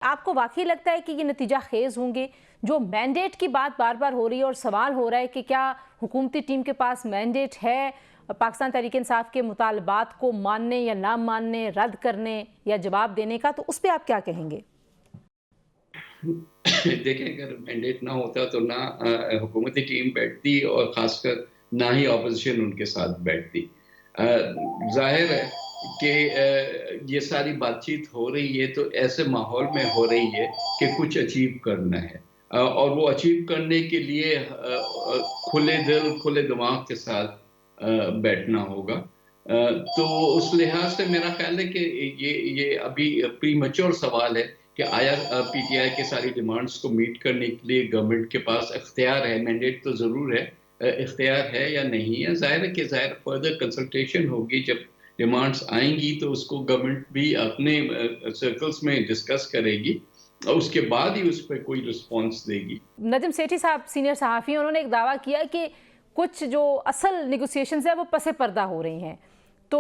आपको वाकई लगता है कि ये नतीजा खेज होंगे? जो मैंडेट की बात बार बार हो रही है और सवाल हो रहा है कि क्या हुकूमती टीम के पास मैंडेट है पाकिस्तान तहरीक इंसाफ के मुतालबात को मानने या ना मानने, रद्द करने या जवाब देने का, तो उस पर आप क्या कहेंगे? देखें, अगर मैंडेट ना होता तो ना हुकूमती टीम बैठती और खासकर ना ही ऑपोजिशन उनके साथ बैठती। जाहिर है कि ये सारी बातचीत हो रही है तो ऐसे माहौल में हो रही है कि कुछ अचीव करना है, और वो अचीव करने के लिए खुले दिल खुले दिमाग के साथ बैठना होगा। तो उस लिहाज से मेरा ख्याल है कि ये अभी प्री मैच्योर सवाल है कि आया पीटीआई के सारी डिमांड्स को मीट करने के लिए गवर्नमेंट के पास इख्तियार है, मैंडेट तो ज़रूर है, इख्तियार है या नहीं है। ज़ाहिर है कि ज़ाहिर फर्दर कंसल्टेशन होगी, जब डिमांड्स आएंगी तो उसको गवर्नमेंट भी अपने सर्कल्स में डिस्कस करेगी और उसके बाद ही उस पर कोई रिस्पॉन्स देगी। नजम सेठी साहब सीनियर सहाफ़ी, उन्होंने एक दावा किया कि कुछ जो असल निगोसिएशंस है वो पसे पर्दा हो रही हैं। तो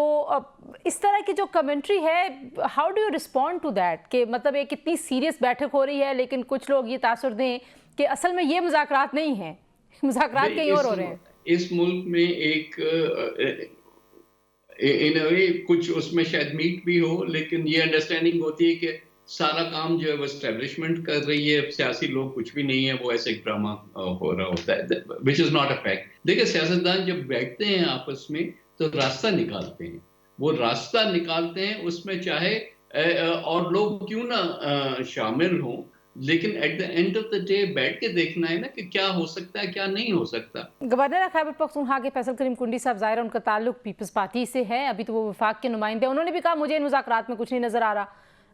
इस तरह की जो कमेंट्री है, how do you respond to that? कि मतलब एक इतनी सीरियस बैठक हो रही है लेकिन कुछ लोग ये तासुर दें कि असल में ये मुज़ाकरात नहीं हैं, मुज़ाकरात कहीं और हो रहे हैं। इस मुल्क में एक इन अ वे कुछ उसमें शायद मीट भी हो, लेकिन ये अंडरस्टैंडिंग होती है कि सारा काम जो है वो एस्टेब्लिशमेंट कर रही है, सियासी लोग कुछ भी नहीं है, वो ऐसे एक ड्रामा हो रहा होता है, which is not a fact. देखिए, सियासतदान जब बैठते हैं आपस में तो रास्ता निकालते हैं, वो रास्ता निकालते हैं, उसमें चाहे और लोग क्यों ना शामिल हों, लेकिन at the end of the day बैठ के देखना है ना कि क्या हो सकता है, क्या नहीं हो सकता। गवर्नर खैबर पख्तूनख्वा के फैसल करीम कुंडी साहब, ज़ाहिर उनका ताल्लुक पीपल्स पार्टी से है, अभी तो वो वफाक के नुमाइंदे, उन्होंने भी कहा मुझे इन मुज़ाकरात में कुछ नहीं नज़र आ रहा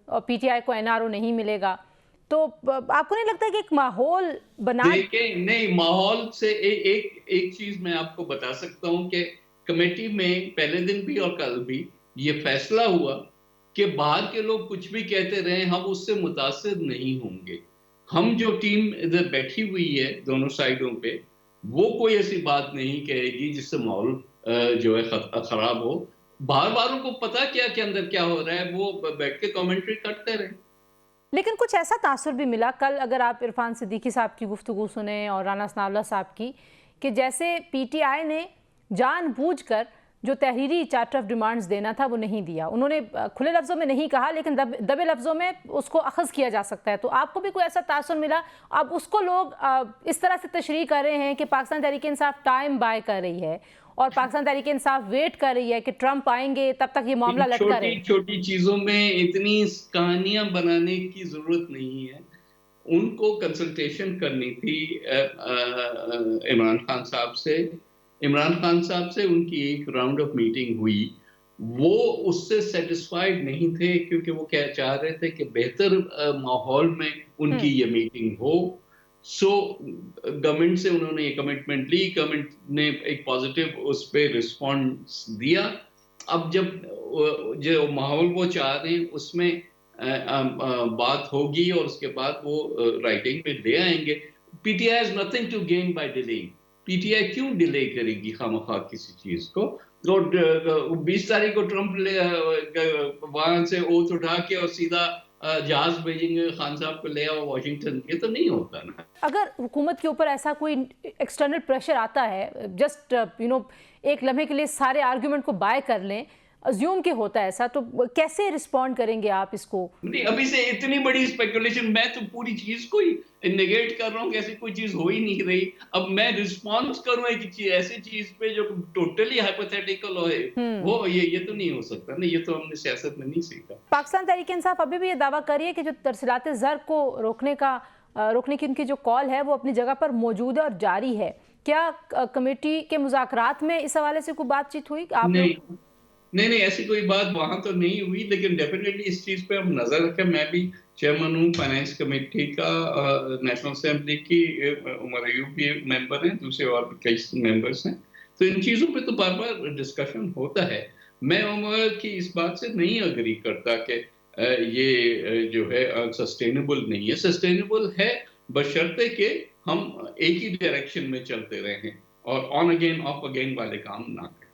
और पीटीआई को एनआरओ नहीं मिलेगा। तो आपको नहीं लगता कि एक माहौल बना? देखिए, नहीं, माहौल से एक चीज मैं आपको बता सकता हूं कि कमेटी में पहले दिन भी और कल भी ये फैसला हुआ कि बाहर के लोग कुछ भी कहते रहे, हम उससे मुतासिर नहीं होंगे। हम जो टीम इधर बैठी हुई है दोनों साइडों पे, वो कोई ऐसी बात नहीं कहेगी जिससे माहौल जो है खराब हो। बाहर वालों को पता क्या कि अंदर क्या हो रहा है, वो बैठ के कमेंट्री करते रहे। लेकिन कुछ ऐसा तासुर भी मिला कल, अगर आप इरफान सिद्दीकी साहब की गुफ्तगू सुने और राना सनाउल्लाह साहब की, कि जैसे पीटीआई ने जानबूझकर जो तहरीरी चार्टर ऑफ डिमांड्स देना था वो नहीं दिया। उन्होंने खुले लफ्ज़ों में नहीं कहा, लेकिन दबे लफ्ज़ों में उसको अखज़ किया जा सकता है। तो आपको भी कोई ऐसा तासुर मिला? अब उसको लोग इस तरह से तशरीह कर रहे हैं कि पाकिस्तान तहरीक इंसाफ टाइम बाय कर रही है और पाकिस्तान तहरीक इंसाफ वेट कर रही है कि ट्रंप आएंगे, तब तक ये इन मामला लटका रहे। छोटी-छोटी चीज़ों में इतनी कहानियाँ बनाने की ज़रूरत नहीं है। उनको कंसल्टेशन करनी थी इमरान खान साहब से। इमरान खान साहब से उनकी एक राउंड ऑफ मीटिंग हुई। वो उससे सैटिस्फाइड नहीं थे, क्योंकि वो क्या चाह रहे थे कि बेहतर माहौल में उनकी ये मीटिंग हो। सो गवर्नमेंट से उन्होंने ये कमिटमेंट ली, गवर्नमेंट ने एक पॉजिटिव उस पे रिस्पॉन्स दिया। अब जब जो माहौल वो चाह रहे हैं उसमें बात होगी और उसके बाद वो राइटिंग में ले आएंगे। PTI has nothing to gain by delaying. PTI क्यों डिले करेगी खामखा किसी चीज को? तो 20 तारीख को ट्रंप वहां से ओथ उठा के और सीधा जहाज भेजेंगे, खान साहब को ले आओ वॉशिंगटन, ये तो नहीं होता ना। अगर हुकूमत के ऊपर ऐसा कोई एक्सटर्नल प्रेशर आता है, जस्ट एक लम्हे के लिए सारे आर्ग्यूमेंट को बाय कर लें, अज्यूम के होता है ऐसा, तो कैसे रिस्पॉन्ड करेंगे आप इसको? नहीं, अभी से इतनी बड़ी स्पेकुलेशन, मैं तो पूरी चीज को ही नेगेट कर रहा हूँ कि ऐसी कोई चीज हो ही नहीं रही। अब मैं रिस्पॉन्स करूँ एक चीज, ऐसी चीज पे जो टोटली हाइपोथेटिकल हो, वो ये तो नहीं हो सकता ना, ये तो हमने सियासत में नहीं सीखा। पाकिस्तान तहरीक इंसाफ अभी भी ये दावा कर रही है कि जो तरसीलात ज़र को रोकने की उनकी जो कॉल है वो अपनी जगह पर मौजूद है और जारी है। क्या कमेटी के मुज़ाकरात में इस हवाले से कोई बातचीत हुई आप नहीं, लोग? नहीं, नहीं, ऐसी कोई बात वहां तो नहीं हुई, लेकिन डेफिनेटली इस चीज पे हम नजर रखें। मैं भी चेयरमैन हूँ फाइनेंस कमेटी का, नेशनल असेंबली की। उमर अयूब भी मेंबर हैं, दूसरे और भी कई मेंबर्स हैं। तो इन चीजों पे तो बार बार डिस्कशन होता है। मैं उमर की इस बात से नहीं अग्री करता कि ये जो है सस्टेनेबल नहीं है। सस्टेनेबल है, बशर्ते कि हम एक ही डायरेक्शन में चलते रहें और ऑन अगेन ऑफ अगेन वाले काम ना करें।